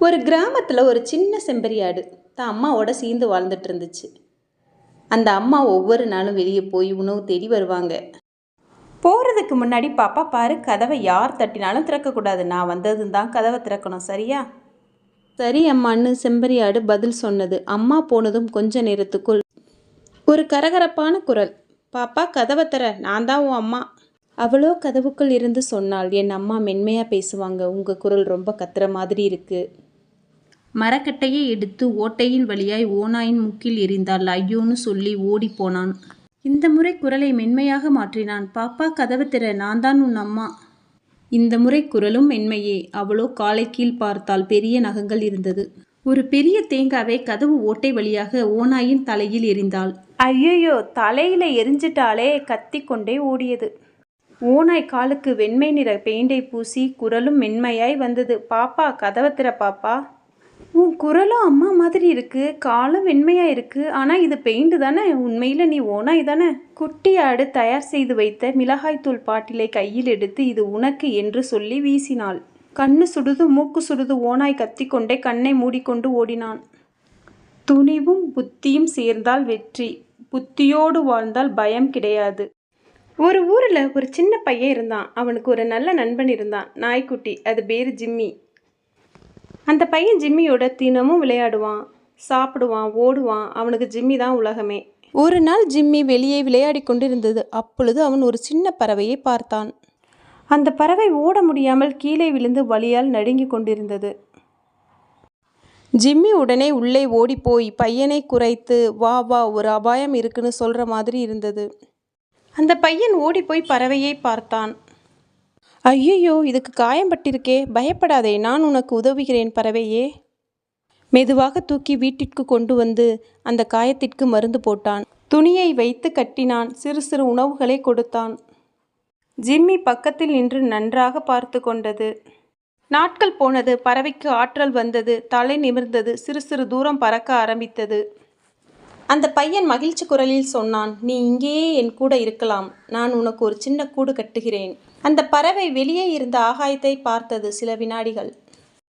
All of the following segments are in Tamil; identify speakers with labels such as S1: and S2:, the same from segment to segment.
S1: ஒரு கிராமத்தில் ஒரு சின்ன செம்பரியாடு தான் அம்மாவோட சேர்ந்து வாழ்ந்துட்டு இருந்துச்சு. அந்த அம்மா ஒவ்வொரு நாளும் வெளியே போய் உணவு தேடி வருவாங்க. போகிறதுக்கு முன்னாடி, பாப்பா பாரு, கதவை யார் தட்டினாலும் திறக்கக்கூடாது, நான் வந்ததும் தான் கதவை திறக்கணும், சரியா? சரி அம்மான்னு செம்பரியாடு பதில் சொன்னது. அம்மா போனதும் கொஞ்ச நேரத்துக்குள் ஒரு கரகரப்பான குரல், பாப்பா கதவை தர, நான் தான் உன் அம்மா. அவளோ கதவுக்குள் இருந்து சொன்னாள், என் அம்மா மென்மையாக பேசுவாங்க, உங்கள் குரல் ரொம்ப கத்துற மாதிரி இருக்கு. மரக்கட்டையை எடுத்து ஓட்டையின் வழியாய் ஓநாயின் மூக்கில் எறிந்தாள். ஐயோன்னு சொல்லி ஓடி போனான். இந்த முறை குரலை மென்மையாக மாற்றினான். பாப்பா கதவு திற, நான் தான் உன் அம்மா. இந்த முறை குரலும் மென்மையே. அவளோ காலை கீழ் பார்த்தால் பெரிய நகங்கள் இருந்தது. ஒரு பெரிய தேங்காவை கதவு ஓட்டை வழியாக ஓநாயின் தலையில் எறிந்தாள். ஐயோ, தலையில எரிஞ்சிட்டாலே, கத்தி கொண்டே ஓடியது. ஓநாய் காலுக்கு வெண்மை நிற பெயிண்டை பூசி குரலும் மென்மையாய் வந்தது. பாப்பா கதவை திற பாப்பா. உன் குரலும் அம்மா மாதிரி இருக்கு, காலும் வெண்மையாக இருக்கு, ஆனால் இது பெயிண்ட் தானே, உண்மையில் நீ ஓனாய் தானே? குட்டி ஆடு தயார் செய்து வைத்த மிளகாய்த்தூள் பாட்டிலை கையில் எடுத்து இது உனக்கு என்று சொல்லி வீசினாள். கண்ணு சுடுது, மூக்கு சுடுது. ஓனாய் கத்திக்கொண்டே கண்ணை மூடிக்கொண்டு ஓடினான். துணிவும் புத்தியும் சேர்ந்தால் வெற்றி, புத்தியோடு வாழ்ந்தால் பயம் கிடையாது. ஒரு ஊரில் ஒரு சின்ன பையன் இருந்தான். அவனுக்கு ஒரு நல்ல நண்பன் இருந்தான், நாய்க்குட்டி. அது பேர் ஜிம்மி. அந்த பையன் ஜிம்மியோட தினமும் விளையாடுவான், சாப்பிடுவான், ஓடுவான். அவனுக்கு ஜிம்மி தான் உலகமே. ஒரு நாள் ஜிம்மி வெளியே விளையாடி கொண்டிருந்தது. அப்பொழுது அவன் ஒரு சின்ன பறவையை பார்த்தான். அந்த பறவை ஓட முடியாமல் கீழே விழுந்து வலியால் நடுங்கி கொண்டிருந்தது. ஜிம்மி உடனே உள்ளே ஓடிப்போய் பையனை குறைத்து, வா வா, ஒரு அபாயம் இருக்குன்னு சொல்கிற மாதிரி இருந்தது. அந்த பையன் ஓடிப்போய் பறவையை பார்த்தான். ஐயோ, இதுக்கு காயம்பட்டிருக்கே, பயப்படாதே, நான் உனக்கு உதவுகிறேன் பறவையே. மெதுவாக தூக்கி வீட்டிற்கு கொண்டு வந்து அந்த காயத்திற்கு மருந்து போட்டான். துணியை வைத்து கட்டினான். சிறு சிறு உணவுகளை கொடுத்தான். ஜிம்மி பக்கத்தில் நின்று நன்றாக பார்த்து கொண்டது. நாட்கள் போனது. பறவைக்கு ஆற்றல் வந்தது. தலை நிமிர்ந்தது. சிறு சிறு தூரம் பறக்க ஆரம்பித்தது. அந்த பையன் மகிழ்ச்சி குரலில் சொன்னான், நீ இங்கேயே என் கூட இருக்கலாம், நான் உனக்கு ஒரு சின்ன கூடு கட்டுகிறேன். அந்த பறவை வெளியே இருந்த ஆகாயத்தை பார்த்தது சில வினாடிகள்.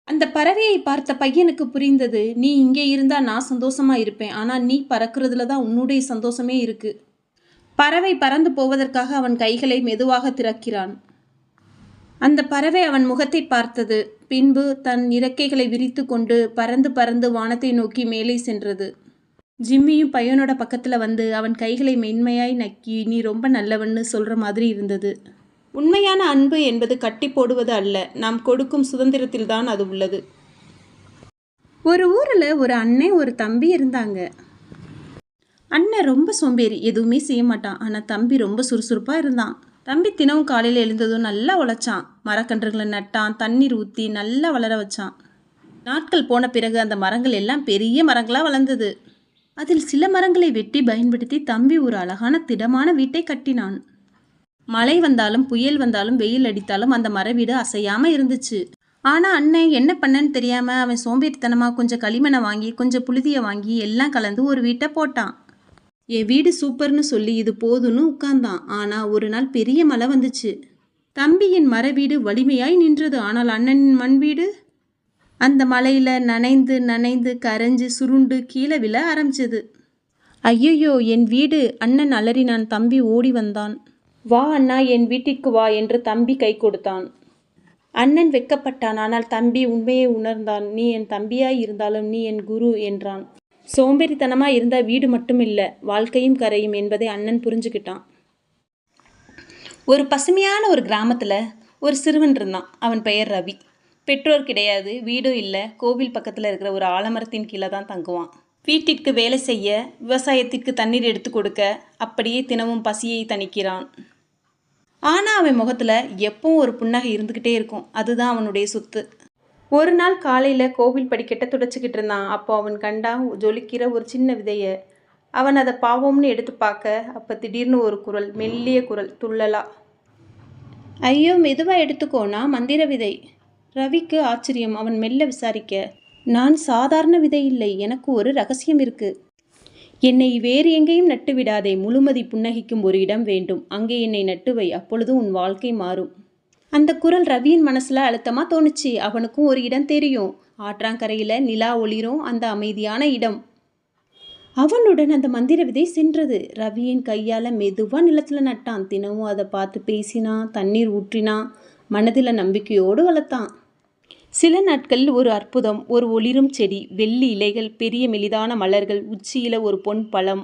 S1: அந்த பறவையை பார்த்த பையனுக்கு புரிந்தது, நீ இங்கே இருந்தால் நான் சந்தோஷமா இருப்பேன், ஆனால் நீ பறக்கிறதுல தான் உன்னுடைய சந்தோஷமே இருக்கு. பறவை பறந்து போவதற்காக அவன் கைகளை மெதுவாக திறக்கிறான். அந்த பறவை அவன் முகத்தை பார்த்தது. பின்பு தன் இறக்கைகளை விரித்து கொண்டு பறந்து பறந்து வானத்தை நோக்கி மேலே சென்றது. ஜிம்மியும் பையனோட பக்கத்தில் வந்து அவன் கைகளை மென்மையாய் நக்கி, நீ ரொம்ப நல்லவன்னு சொல்கிற மாதிரி இருந்தது. உண்மையான அன்பு என்பது கட்டி போடுவது அல்ல, நாம் கொடுக்கும் சுதந்திரத்தில் தான் அது உள்ளது. ஒரு ஊரில் ஒரு அண்ணன் ஒரு தம்பி இருந்தாங்க. அண்ணன் ரொம்ப சோம்பேறி, எதுவுமே செய்ய மாட்டான். ஆனால் தம்பி ரொம்ப சுறுசுறுப்பாக இருந்தான். தம்பி தினமும் காலையில் எழுந்ததும் நல்லா உழைச்சான். மரக்கன்றுகளை நட்டான், தண்ணீர் ஊற்றி நல்லா வளர வச்சான். நாட்கள் போன பிறகு அந்த மரங்கள் எல்லாம் பெரிய மரங்களாக வளர்ந்தது. அதில் சில மரங்களை வெட்டி பயன்படுத்தி தம்பி ஒரு அழகான திடமான வீட்டை கட்டினான். மழை வந்தாலும் புயல் வந்தாலும் வெயில் அடித்தாலும் அந்த மர வீடு அசையாமல் இருந்துச்சு. ஆனால் அண்ணன் என்ன பண்ணன்னு தெரியாமல் அவன் சோம்பேறித்தனமாக கொஞ்சம் களிமண்ணை வாங்கி கொஞ்சம் புழுதியை வாங்கி எல்லாம் கலந்து ஒரு வீட்டை போட்டான். என் வீடு சூப்பர்னு சொல்லி இது போதுன்னு உட்கார்ந்தான். ஆனால் ஒரு நாள் பெரிய மழை வந்துச்சு. தம்பியின் மர வீடு வலிமையாய் நின்றது. ஆனால் அண்ணனின் மண் வீடு அந்த மலையில் நனைந்து நனைந்து கரைஞ்சு சுருண்டு கீழே விழ ஆரம்பிச்சது. ஐயோ, என் வீடு, அண்ணன் அலறினான். தம்பி ஓடி வந்தான். வா அண்ணா, என் வீட்டிற்கு வா என்று தம்பி கை கொடுத்தான். அண்ணன் வெட்கப்பட்டான். ஆனால் தம்பி உண்மையை உணர்ந்தான். நீ என் தம்பியாய் இருந்தாலும் நீ என் குரு என்றான். சோம்பேறித்தனமாக இருந்தால் வீடு மட்டும் இல்லை, வாழ்க்கையும் கரையும் என்பதை அண்ணன் புரிஞ்சுக்கிட்டான். ஒரு பசுமையான ஒரு கிராமத்தில் ஒரு சிறுவன் இருந்தான். அவன் பெயர் ரவி. பெற்றோர் கிடையாது, வீடும் இல்லை. கோவில் பக்கத்தில் இருக்கிற ஒரு ஆலமரத்தின் கீழே தான் தங்குவான். வீட்டிற்கு வேலை செய்ய, விவசாயத்திற்கு தண்ணீர் எடுத்து கொடுக்க, அப்படியே தினமும் பசியை தணிக்கிறான். ஆனால் அவன் முகத்தில் எப்பவும் ஒரு புன்னகை இருந்துக்கிட்டே இருக்கும். அதுதான் அவனுடைய சொத்து. ஒரு நாள் காலையில் கோவில் படிக்கட்ட துடைச்சிக்கிட்டு இருந்தான். அப்போ அவன் கண்டான் ஜொலிக்கிற ஒரு சின்ன விதையை. அவன் அதை பாவம்னு எடுத்து பார்க்க, அப்போ திடீர்னு ஒரு குரல், மெல்லிய குரல், துள்ளலா. ஐயோ, மெதுவாக எடுத்துக்கோனா, மந்திர விதை. ரவிக்கு ஆச்சரியம். அவன் மெல்ல விசாரிக்க, நான் சாதாரண விதை இல்லை, எனக்கு ஒரு ரகசியம் இருக்கு. என்னை வேறு எங்கேயும் நட்டு விடாதே, முழுமதி புன்னகிக்கும் ஒரு இடம் வேண்டும், அங்கே என்னை நட்டு வை, அப்பொழுது உன் வாழ்க்கை மாறும். அந்த குரல் ரவியின் மனசில் அழுத்தமாக தோணுச்சு. அவனுக்கும் ஒரு இடம் தெரியும். ஆற்றாங்கரையில் நிலா ஒளிரும் அந்த அமைதியான இடம். அவனுடன் அந்த மந்திர விதை சென்றது. ரவியின் கையால் மெதுவாக நிலத்தில் நட்டான். தினமும் அதை பார்த்து பேசினான், தண்ணீர் ஊற்றினான், மனதில் நம்பிக்கையோடு வளர்த்தான். சில நாட்களில் ஒரு அற்புதம். ஒரு ஒளிரும் செடி, வெள்ளி இலைகள், பெரிய மெலிதான மலர்கள், உச்சியில் ஒரு பொன் பழம்.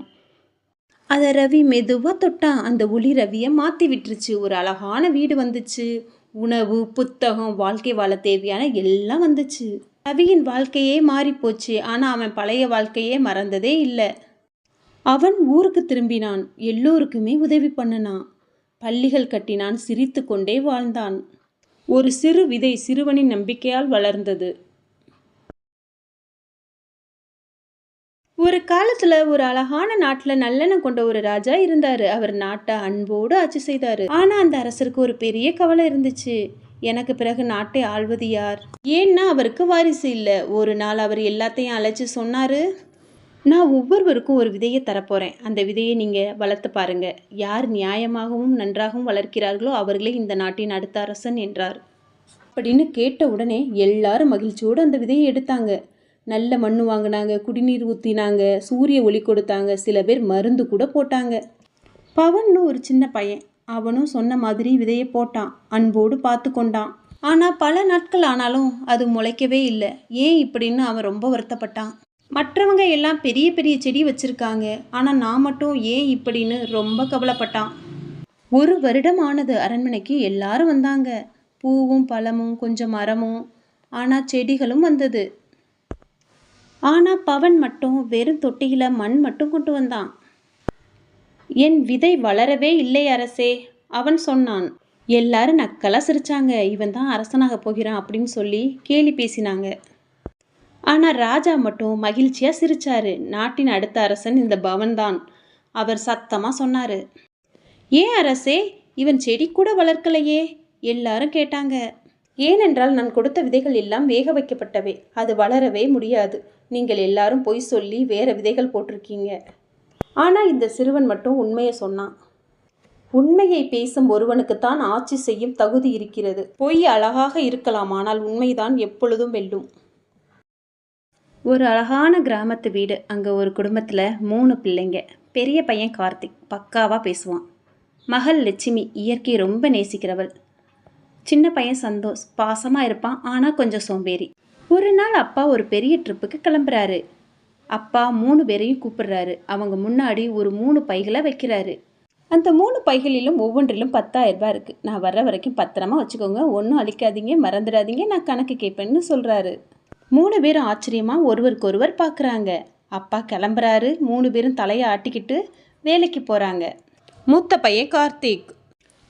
S1: அதை ரவி மெதுவாக தொட்டான். அந்த ஒளி ரவியை மாற்றி விட்டுருச்சு. ஒரு அழகான வீடு வந்துச்சு. உணவு, புத்தகம், வாழ்க்கை வாழ தேவையான எல்லாம் வந்துச்சு. ரவியின் வாழ்க்கையே மாறிப்போச்சு. ஆனால் அவன் பழைய வாழ்க்கையே மறந்ததே இல்லை. அவன் ஊருக்கு திரும்பினான். எல்லோருக்குமே உதவி பண்ணினான். பள்ளிகள் கட்டினான். சிரித்து கொண்டே வாழ்ந்தான். ஒரு சிறு விதை சிறுவனின் நம்பிக்கையால் வளர்ந்தது. ஒரு காலத்துல ஒரு அழகான நாட்டுல நல்லெண்ணம் கொண்ட ஒரு ராஜா இருந்தாரு. அவர் நாட்டை அன்போடு ஆட்சி செய்தாரு. ஆனா அந்த அரசருக்கு ஒரு பெரிய கவலை இருந்துச்சு. எனக்கு பிறகு நாட்டை ஆள்வது யார்? ஏன்னா அவருக்கு வாரிசு இல்லை. ஒரு நாள் அவர் எல்லாத்தையும் அழைச்சி சொன்னாரு, நான் ஒவ்வொருவருக்கும் ஒரு விதையை தரப்போகிறேன். அந்த விதையை நீங்கள் வளர்த்து பாருங்க. யார் நியாயமாகவும் நன்றாகவும் வளர்க்கிறார்களோ அவர்களே இந்த நாட்டின் அடுத்த அரசன் என்றார். அப்படின்னு கேட்ட உடனே எல்லாரும் மகிழ்ச்சியோடு அந்த விதையை எடுத்தாங்க. நல்ல மண் வாங்கினாங்க, குடிநீர் ஊற்றினாங்க, சூரிய ஒளி கொடுத்தாங்க, சில பேர் மருந்து கூட போட்டாங்க. பவன்னு ஒரு சின்ன பையன், அவனும் சொன்ன மாதிரி விதையை போட்டான். அன்போடு பார்த்து கொண்டான். ஆனால் பல நாட்கள் ஆனாலும் அது முளைக்கவே இல்லை. ஏன் இப்படின்னு அவன் ரொம்ப வருத்தப்பட்டான். மற்றவங்க எல்லாம் பெரிய பெரிய செடி வச்சுருக்காங்க, ஆனால் நான் மட்டும் ஏன் இப்படின்னு ரொம்ப கவலைப்பட்டான். ஒரு வருடம் ஆனது. அரண்மனைக்கு எல்லாரும் வந்தாங்க. பூவும் பழமும் கொஞ்சம் மரமும், ஆனால் செடிகளும் வந்தது. ஆனால் பவன் மட்டும் வெறும் தொட்டியில் மண் மட்டும் கொண்டு வந்தான். என் விதை வளரவே இல்லை அரசே, அவன் சொன்னான். எல்லாரும் நக்கலாக சிரிச்சாங்க. இவன் தான் அரசனாக போகிறான் அப்படின்னு சொல்லி கேலி பேசினாங்க. ஆனால் ராஜா மட்டும் மகிழ்ச்சியாக சிரிச்சாரு. நாட்டின் அடுத்த அரசன் இந்த பவன் தான். அவர் சத்தமாக சொன்னார், ஏன் அரசே, இவன் செடி கூட வளர்க்கலையே? எல்லாரும் கேட்டாங்க. ஏனென்றால் நான் கொடுத்த விதைகள் எல்லாம் வேக வைக்கப்பட்டவை. அது வளரவே முடியாது. நீங்கள் எல்லாரும் பொய் சொல்லி வேற விதைகள் போட்டிருக்கீங்க. ஆனால் இந்த சிறுவன் மட்டும் உண்மையை சொன்னான். உண்மையை பேசும் ஒருவனுக்குத்தான் ஆட்சி செய்யும் தகுதி இருக்கிறது. பொய் அழகாக இருக்கலாம், ஆனால் உண்மைதான் எப்பொழுதும் வெல்லும். ஒரு அழகான கிராமத்து வீடு. அங்கே ஒரு குடும்பத்தில் 3 பிள்ளைங்க. பெரிய பையன் கார்த்திக் பக்காவாக பேசுவான். மகள் லட்சுமி இயற்கையை ரொம்ப நேசிக்கிறவள். சின்ன பையன் சந்தோஷ் பாசமாக இருப்பான், ஆனால் கொஞ்சம் சோம்பேறி. ஒரு நாள் அப்பா ஒரு பெரிய ட்ரிப்புக்கு கிளம்புறாரு. அப்பா 3 பேரையும் கூப்பிடுறாரு. அவங்க முன்னாடி ஒரு 3 பைகளை வைக்கிறாரு. அந்த 3 பைகளிலும் ஒவ்வொன்றிலும் 10,000 ரூபாய் இருக்குது. நான் வர்ற வரைக்கும் பத்திரமா வச்சுக்கோங்க, ஒன்றும் அழிக்காதீங்க, மறந்துடாதீங்க, நான் கணக்கு கேட்பேன்னு சொல்கிறாரு. 3 பேரும் ஆச்சரியமாக ஒருவருக்கு ஒருவர் பார்க்குறாங்க. அப்பா கிளம்புறாரு. 3 பேரும் தலையை ஆட்டிக்கிட்டு வேலைக்கு போகிறாங்க. மூத்த பையன் கார்த்திக்,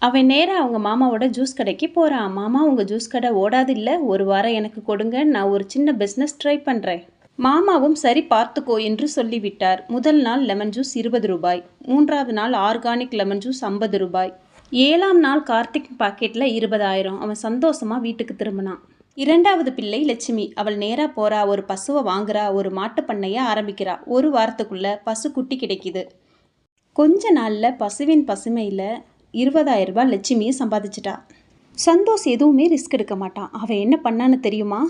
S1: அவன் நேராக அவங்க மாமாவோட ஜூஸ் கடைக்கு போகிறான். மாமா, உங்கள் ஜூஸ் கடை ஓடாது இல்லை, ஒரு வாரம் எனக்கு கொடுங்க, நான் ஒரு சின்ன பிஸ்னஸ் ட்ரை பண்ணுறேன். மாமாவும் சரி பார்த்துக்கோ என்று சொல்லிவிட்டார். முதல் நாள் லெமன் ஜூஸ் 20 ரூபாய், 3ஆவது நாள் ஆர்கானிக் லெமன் ஜூஸ் 50 ரூபாய், 7ஆம் நாள் கார்த்திக் பாக்கெட்டில் 20,000. அவன் சந்தோஷமாக வீட்டுக்கு திரும்பினான். 2வது பிள்ளை லட்சுமி. அவள் நேராக போகிறா, ஒரு பசுவை வாங்குறா, ஒரு மாட்டு பண்ணையை ஆரம்பிக்கிறா. ஒரு வாரத்துக்குள்ளே பசு குட்டி கிடைக்குது. கொஞ்ச நாளில் பசுவின் பசுமையில் 20,000 ரூபாய் லட்சுமியை சம்பாதிச்சிட்டா. சந்தோஷ் எதுவுமே ரிஸ்க் எடுக்க மாட்டான். அவன் என்ன பண்ணான்னு தெரியுமா?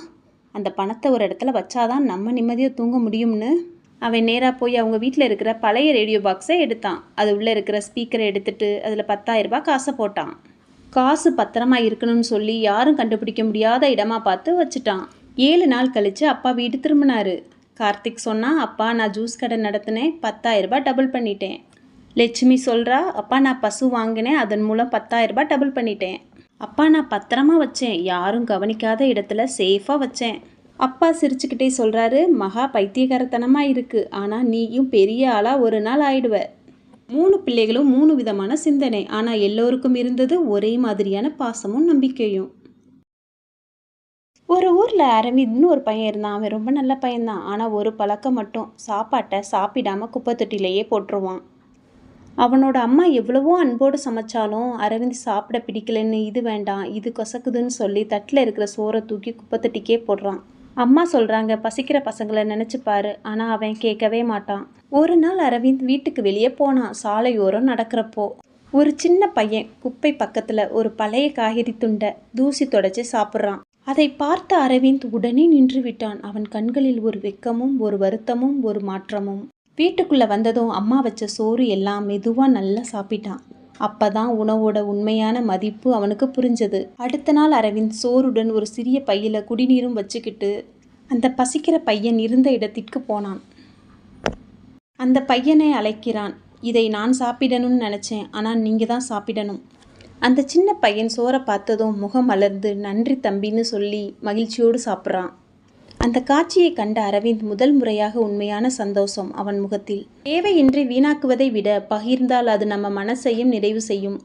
S1: அந்த பணத்தை ஒரு இடத்துல வச்சாதான் நம்ம நிம்மதியாக தூங்க முடியும்னு அவன் நேராக போய் அவங்க வீட்டில் இருக்கிற பழைய ரேடியோ பாக்ஸை எடுத்தான். அது உள்ளே இருக்கிற ஸ்பீக்கரை எடுத்துட்டு அதில் 10,000 ரூபாய் காசை போட்டான். காசு பத்திரமா இருக்கணும்னு சொல்லி யாரும் கண்டுபிடிக்க முடியாத இடமா பார்த்து வச்சுட்டான். 7 நாள் கழித்து அப்பா வீடு திரும்பினாரு. கார்த்திக் சொன்னான், அப்பா நான் ஜூஸ் கடை நடத்தினேன், 10,000 ரூபாய் டபுள் பண்ணிட்டேன். லட்சுமி சொல்கிறா, அப்பா நான் பசு வாங்கினேன், அதன் மூலம் 10,000 ரூபாய் டபுள் பண்ணிட்டேன். அப்பா நான் பத்திரமா வச்சேன், யாரும் கவனிக்காத இடத்துல சேஃபாக வச்சேன். அப்பா சிரிச்சுக்கிட்டே சொல்கிறாரு, மகா பைத்தியகாரத்தனமாக இருக்குது, ஆனால் நீயும் பெரிய ஆளாக ஒரு நாள் ஆயிடுவ. 3 பிள்ளைகளும் 3 விதமான சிந்தனை, ஆனால் எல்லோருக்கும் இருந்தது ஒரே மாதிரியான பாசமும் நம்பிக்கையும். ஒரு ஊரில் அரவிந்த்னு ஒரு பையன் இருந்தான். அவன் ரொம்ப நல்ல பையன்தான். ஆனால் ஒரு பழக்கம் மட்டும், சாப்பாட்டை சாப்பிடாமல் குப்பை தொட்டிலேயே போட்டுருவான். அவனோட அம்மா எவ்வளவோ அன்போடு சமைச்சாலும் அரவிந்த் சாப்பிட பிடிக்கலன்னு, இது வேண்டாம், இது கசக்குதுன்னு சொல்லி தட்டில் இருக்கிற சோறை தூக்கி குப்பைத்தட்டிக்கே போடுறான். அம்மா சொல்கிறாங்க, பசிக்கிற பசங்களை நினச்சிப்பாரு. ஆனால் அவன் கேட்கவே மாட்டான். ஒரு நாள் அரவிந்த் வீட்டுக்கு வெளியே போனான். சாலையோரம் நடக்கிறப்போ ஒரு சின்ன பையன் குப்பை பக்கத்தில் ஒரு பழைய காய்கறி துண்டை தூசி தொடச்சி சாப்பிட்றான். அதை பார்த்த அரவிந்த் உடனே நின்று விட்டான். அவன் கண்களில் ஒரு வெட்கமும் ஒரு வருத்தமும் ஒரு மாற்றமும். வீட்டுக்குள்ளே வந்ததும் அம்மா வச்ச சோறு எல்லாம் மெதுவாக நல்லா சாப்பிட்டான். அப்பதான் உணவோட உண்மையான மதிப்பு அவனுக்கு புரிஞ்சது. அடுத்த நாள் அரவிந்த் சோறுடன் ஒரு சிறிய பையில குடிநீரும் வச்சுக்கிட்டு அந்த பசிக்கிற பையன் இருந்த இடத்திற்கு போனான். அந்த பையனை அழைக்கிறான். இதை நான் சாப்பிடணும்னு நினச்சேன், ஆனால் நீங்கள் தான் சாப்பிடணும். அந்த சின்ன பையன் சோறை பார்த்ததும் முகம் மலர்ந்து நன்றி தம்பின்னு சொல்லி மகிழ்ச்சியோடு சாப்பிட்றான். அந்த காட்சியை கண்ட அரவிந்த் முதல் முறையாக உண்மையான சந்தோஷம் அவன் முகத்தில். தேவையின்றி வீணாக்குவதை விட பகிர்ந்தால் அது நம்ம மனசையும் நிறைவு செய்யும்.